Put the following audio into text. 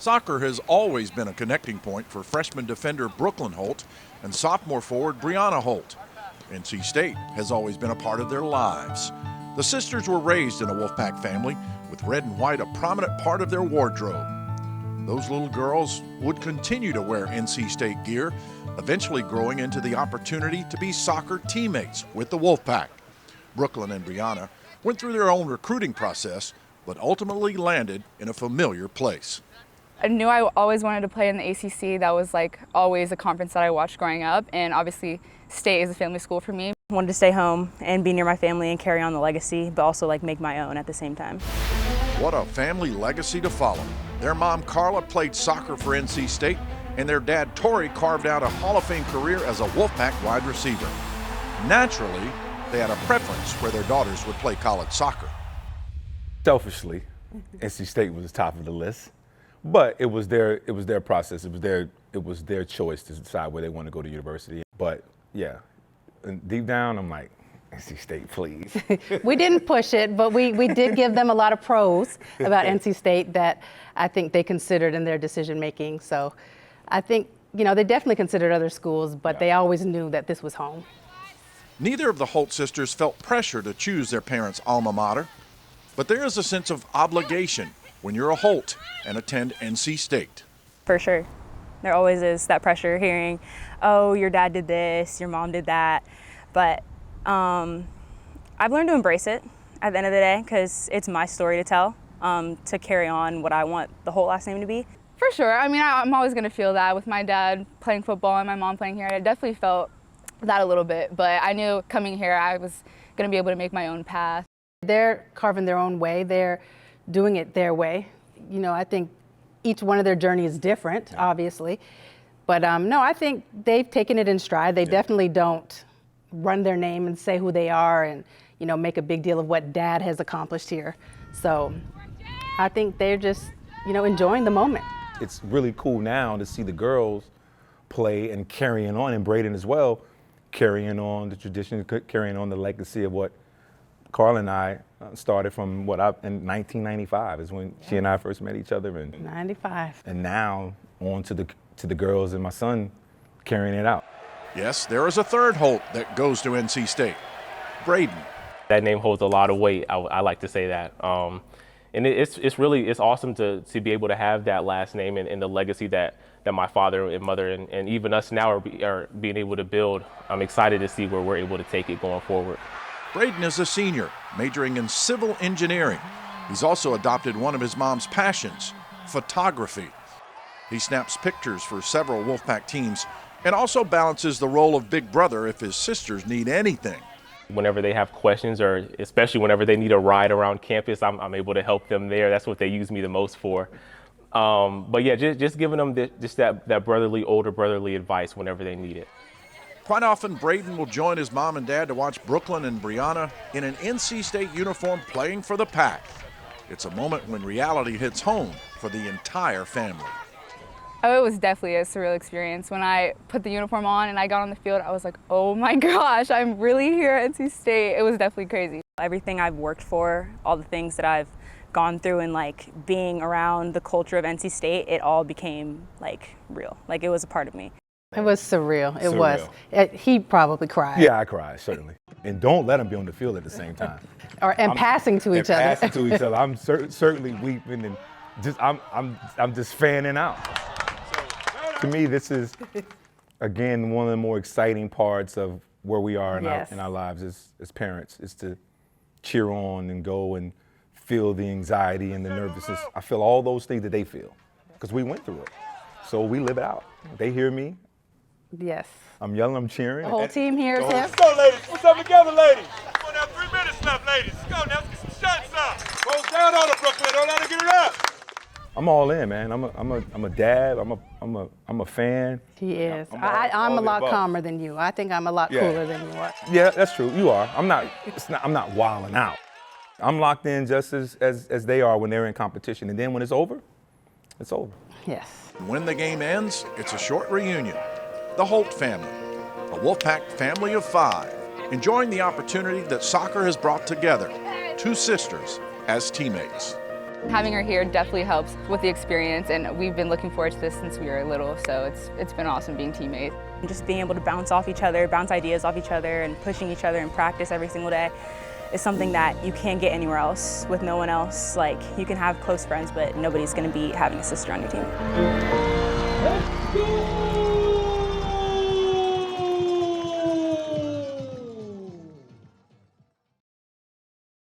Soccer has always been a connecting point for freshman defender Brooklyn Holt and sophomore forward Brianna Holt. NC State has always been a part of their lives. The sisters were raised in a Wolfpack family, with red and white a prominent part of their wardrobe. Those little girls would continue to wear NC State gear, eventually growing into the opportunity to be soccer teammates with the Wolfpack. Brooklyn and Brianna went through their own recruiting process, but ultimately landed in a familiar place. I knew I always wanted to play in the ACC. That was like always a conference that I watched growing up, and obviously State is a family school for me. I wanted to stay home and be near my family and carry on the legacy, but also like make my own at the same time. What a family legacy to follow. Their mom Carla played soccer for NC State, and their dad Torrey carved out a Hall of Fame career as a Wolfpack wide receiver. Naturally, they had a preference where their daughters would play college soccer. Selfishly, NC State was the top of the list. But it was their process. It was their choice to decide where they want to go to university. But yeah, and deep down, I'm like, NC State, please. We didn't push it, but we did give them a lot of pros about NC State that I think they considered in their decision making. So I think, they definitely considered other schools, but they always knew that this was home. Neither of the Holt sisters felt pressure to choose their parents' alma mater, but there is a sense of obligation when you're a Holt and attend NC State. For sure. There always is that pressure hearing, oh, your dad did this, your mom did that. But I've learned to embrace it at the end of the day because it's my story to tell, to carry on what I want the Holt last name to be. For sure. I mean, I'm always going to feel that with my dad playing football and my mom playing here. I definitely felt that a little bit, but I knew coming here I was going to be able to make my own path. They're carving their own way. They're doing it their way. I think each one of their journey is different, obviously. But no, I think they've taken it in stride. They definitely don't run their name and say who they are and, make a big deal of what dad has accomplished here. So I think they're just, enjoying the moment. It's really cool now to see the girls play and carrying on, and Braden as well, carrying on the tradition, carrying on the legacy of what Carl and I started from in 1995 is when she and I first met each other. And 95. And now on to the girls and my son carrying it out. Yes, there is a third Holt that goes to NC State, Braden. That name holds a lot of weight. I like to say that. And it's awesome to be able to have that last name and the legacy that my father and mother and even us now are being able to build. I'm excited to see where we're able to take it going forward. Braden is a senior, majoring in civil engineering. He's also adopted one of his mom's passions, photography. He snaps pictures for several Wolfpack teams and also balances the role of big brother if his sisters need anything. Whenever they have questions, or especially whenever they need a ride around campus, I'm able to help them there. That's what they use me the most for. But yeah, just giving them that older brotherly advice whenever they need it. Quite often, Braden will join his mom and dad to watch Brooklyn and Brianna in an NC State uniform playing for the Pack. It's a moment when reality hits home for the entire family. Oh, it was definitely a surreal experience. When I put the uniform on and I got on the field, I was like, oh my gosh, I'm really here at NC State. It was definitely crazy. Everything I've worked for, all the things that I've gone through and like being around the culture of NC State, it all became like real. Like it was a part of me. It was surreal. It was. He probably cried. Yeah, I cried, certainly. And don't let them be on the field at the same time. And passing to each other. Passing to each other. I'm certainly weeping and I'm just fanning out. To me, this is, again, one of the more exciting parts of where we are in our lives as parents, is to cheer on and go and feel the anxiety and the nervousness. I feel all those things that they feel because we went through it. So we live it out. They hear me. Yes. I'm yelling, I'm cheering. The whole team hears him. Let's go, ladies. Put something together, ladies. Come on now, 3 minutes left, ladies. Let's go now. Let's get some shots up. Close down on it, Brooklyn. Don't let her get it up. I'm all in, man. I'm a dad. I'm a fan. He is. I'm a lot calmer than you. I think I'm a lot cooler than you are. Yeah, that's true. You are. I'm not wilding out. I'm locked in just as they are when they're in competition. And then when it's over, it's over. Yes. When the game ends, it's a short reunion. The Holt family, a Wolfpack family of 5, enjoying the opportunity that soccer has brought together, 2 sisters as teammates. Having her here definitely helps with the experience, and we've been looking forward to this since we were little, so it's been awesome being teammates. And just being able to bounce off each other, bounce ideas off each other, and pushing each other in practice every single day is something that you can't get anywhere else with no one else. Like, you can have close friends, but nobody's going to be having a sister on your team.